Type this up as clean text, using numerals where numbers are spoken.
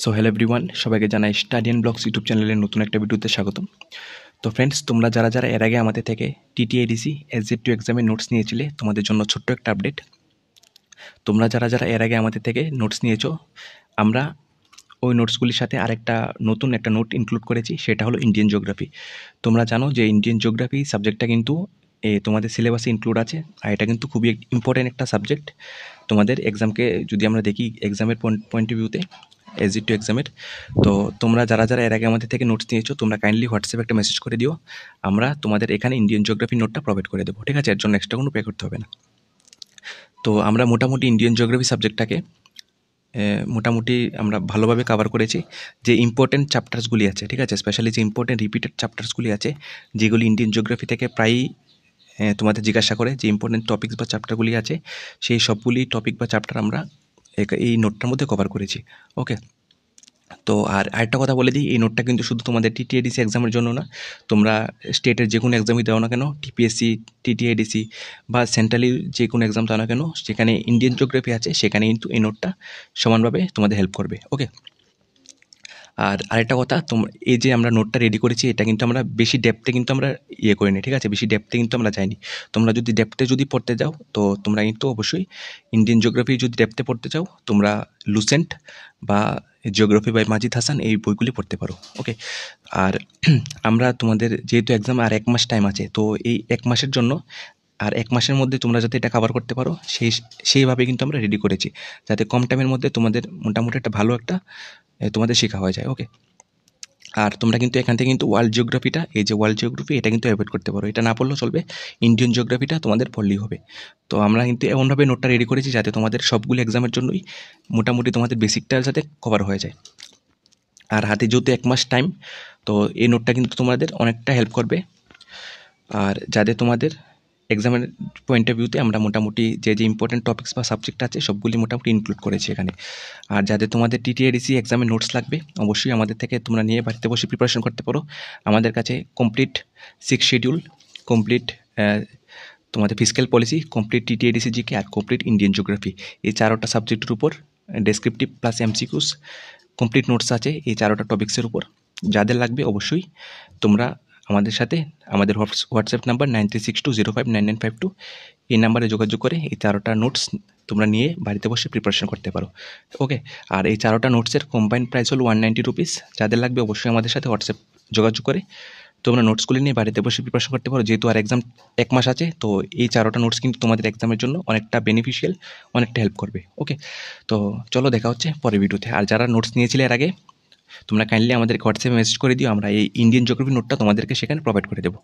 So hello everyone, সবাইকে জানাই study and blogs YouTube চ্যানেলের নতুন একটা ভিডিওতে স্বাগতম। তো ফ্রেন্ডস, তোমরা যারা যারা এর আগে আমাদের থেকে টিটিআইডিসি SZ2 এক্সামের নোটস নিয়েছিলে, তোমাদের জন্য ছোট্ট একটা আপডেট। তোমরা যারা যারা এর আগে আমাদের থেকে নোটস নিয়েছো, আমরা ওই নোটসগুলির সাথে আরেকটা নতুন একটা নোট ইনক্লুড করেছি, সেটা হলো ইন্ডিয়ান জিওগ্রাফি। তোমরা জানো যে ইন্ডিয়ান জিওগ্রাফি সাবজেক্টটা কিন্তু তোমাদের সিলেবাসে ইনক্লুড আছে, আর এটা কিন্তু খুবই ইম্পর্টেন্ট একটা সাবজেক্ট তোমাদের এক্সামকে। যদি আমরা দেখি এক্সামের পয়েন্ট অফ ভিউতে, SZ2 এক্সামের, তো তোমরা যারা যারা এর আগে আমাদের থেকে নোটস নিয়েছো, তোমরা কাইন্ডলি হোয়াটসঅ্যাপে একটা মেসেজ করে দিও, আমরা তোমাদের এখানে ইন্ডিয়ান জিওগ্রাফি নোটটা প্রোভাইড করে দেবো, ঠিক আছে? এর জন্য এক্সট্রা কোনো পে করতে হবে না। তো আমরা মোটামুটি ইন্ডিয়ান জিওগ্রাফি সাবজেক্টটাকে মোটামুটি আমরা ভালোভাবে কভার করেছি। যে ইম্পর্টেন্ট চ্যাপ্টার্সগুলি আছে, ঠিক আছে, স্পেশালি যে ইম্পর্টেন্ট রিপিটেড চ্যাপ্টার্সগুলি আছে, যেগুলি ইন্ডিয়ান জিওগ্রাফি থেকে প্রায়ই তোমাদের জিজ্ঞাসা করে, যে ইম্পর্টেন্ট টপিকস বা চ্যাপ্টারগুলি আছে, সেই সবগুলি টপিক বা চ্যাপ্টার আমরা এই নোটটার মধ্যে কভার করেছি। ওকে, তো আর আরেকটা কথা বলে দিই, এই নোটটা কিন্তু শুধু তোমাদের টিটিআইডিসি এক্সামের জন্য না, তোমরা স্টেটের যে কোনো এক্সামই দাও না কেন, টিপিএসসি, টিটিআইডিসি বা সেন্ট্রালি যে কোনো এক্সাম দাও না কেন, সেখানে ইন্ডিয়ান জিওগ্রাফি আছে, সেখানে কিন্তু এই নোটটা সমানভাবে তোমাদের হেল্প করবে। ওকে, আর আরেকটা কথা, এই যে আমরা নোটটা রেডি করেছি, এটা কিন্তু আমরা বেশি ডেপথে কিন্তু আমরা করিনি, ঠিক আছে? বেশি ডেপথে কিন্তু আমরা যাইনি। তোমরা যদি ডেপথে পড়তে যাও, তো তোমরা কিন্তু অবশ্যই ইন্ডিয়ান জিওগ্রাফি যদি ডেপথে পড়তে চাও, তোমরা লুসেন্ট বা জিওগ্রাফি বাই মাজিদ হাসান এই বইগুলি পড়তে পারো। ওকে, আর আমরা তোমাদের যেহেতু এক্সাম আর 1 মাস টাইম আছে, তো এই 1 মাসের জন্য, আর 1 মাসের মধ্যে তোমরা যাতে এটা কভার করতে পারো, সেইভাবে কিন্তু আমরা রেডি করেছি, যাতে কম টাইমের মধ্যে তোমাদের মোটামুটি একটা ভালো একটা তোমাদের শেখা হয়ে যায়। ওকে, আর তোমরা কিন্তু এখান থেকে কিন্তু ওয়ার্ল্ড জিওগ্রাফিটা, এই যে ওয়ার্ল্ড জিওগ্রাফি, এটা কিন্তু অ্যাভয়েড করতে পারো, এটা না পড়লেও চলবে, ইন্ডিয়ান জিওগ্রাফিটা তোমাদের পড়লেই হবে। তো আমরা কিন্তু এমনভাবে নোটটা রেডি করেছি যাতে তোমাদের সবগুলো এক্সামের জন্যই মোটামুটি তোমাদের বেসিকটা যাতে কভার হয়ে যায়। আর হাতে যেহেতু 1 মাস টাইম, তো এই নোটটা কিন্তু তোমাদের অনেকটা হেল্প করবে। আর যাদের তোমাদের এক্সামের পয়েন্ট অফ ভিউতে আমরা মোটামুটি যে ইম্পর্টেন্ট টপিকস বা সাবজেক্ট আছে, সবগুলি মোটামুটি ইনক্লুড করেছি এখানে। আর যাদের তোমাদের টিটিআইডিসি এক্সামের নোটস লাগবে, অবশ্যই আমাদের থেকে তোমরা নিয়ে বাড়িতে বসে প্রিপারেশন করতে পারো। আমাদের কাছে কমপ্লিট 6 শিডিউল, কমপ্লিট তোমাদের ফিজিক্যাল পলিসি, কমপ্লিট টিটিআইডিসি জিকে, আর কমপ্লিট ইন্ডিয়ান জিওগ্রাফি, এই 4টা সাবজেক্টের উপর descriptive plus MCQs complete notes আছে এই 4টা টপিক্সের উপর। যাদের লাগবে অবশ্যই তোমরা আমাদের সাথে, আমাদের হোয়াটসঅ্যাপ নাম্বার 9362059952, এই নাম্বারে যোগাযোগ করে এই 4টা নোটস তোমরা নিয়ে বাড়িতে বসে প্রিপারেশন করতে পারো। ওকে, আর এই 4টা নোটসের কম্বাইন্ড প্রাইস হলো 190 রুপিস। যাদের লাগবে অবশ্যই আমাদের সাথে হোয়াটসঅ্যাপ যোগাযোগ করে তোমরা নোটসগুলি নিয়ে বাড়িতে বসে প্রিপারেশন করতে পারো। যেহেতু আর এক্সাম 1 মাস আছে, তো এই 4টা নোটস কিন্তু তোমাদের এক্সামের জন্য অনেকটা বেনিফিশিয়াল, অনেকটা হেল্প করবে। ওকে, তো চলো দেখা হচ্ছে পরের ভিডিওতে। আর যারা নোটস নিয়েছিলে এর আগে, তোমরা কাইন্ডলি আমাদেরকে হোয়াটসঅ্যাপে মেসেজ করে দিও, আমরা এই ইন্ডিয়ান জিওগ্রাফি নোটটা তোমাদেরকে সেখানে প্রোভাইড করে দেবো।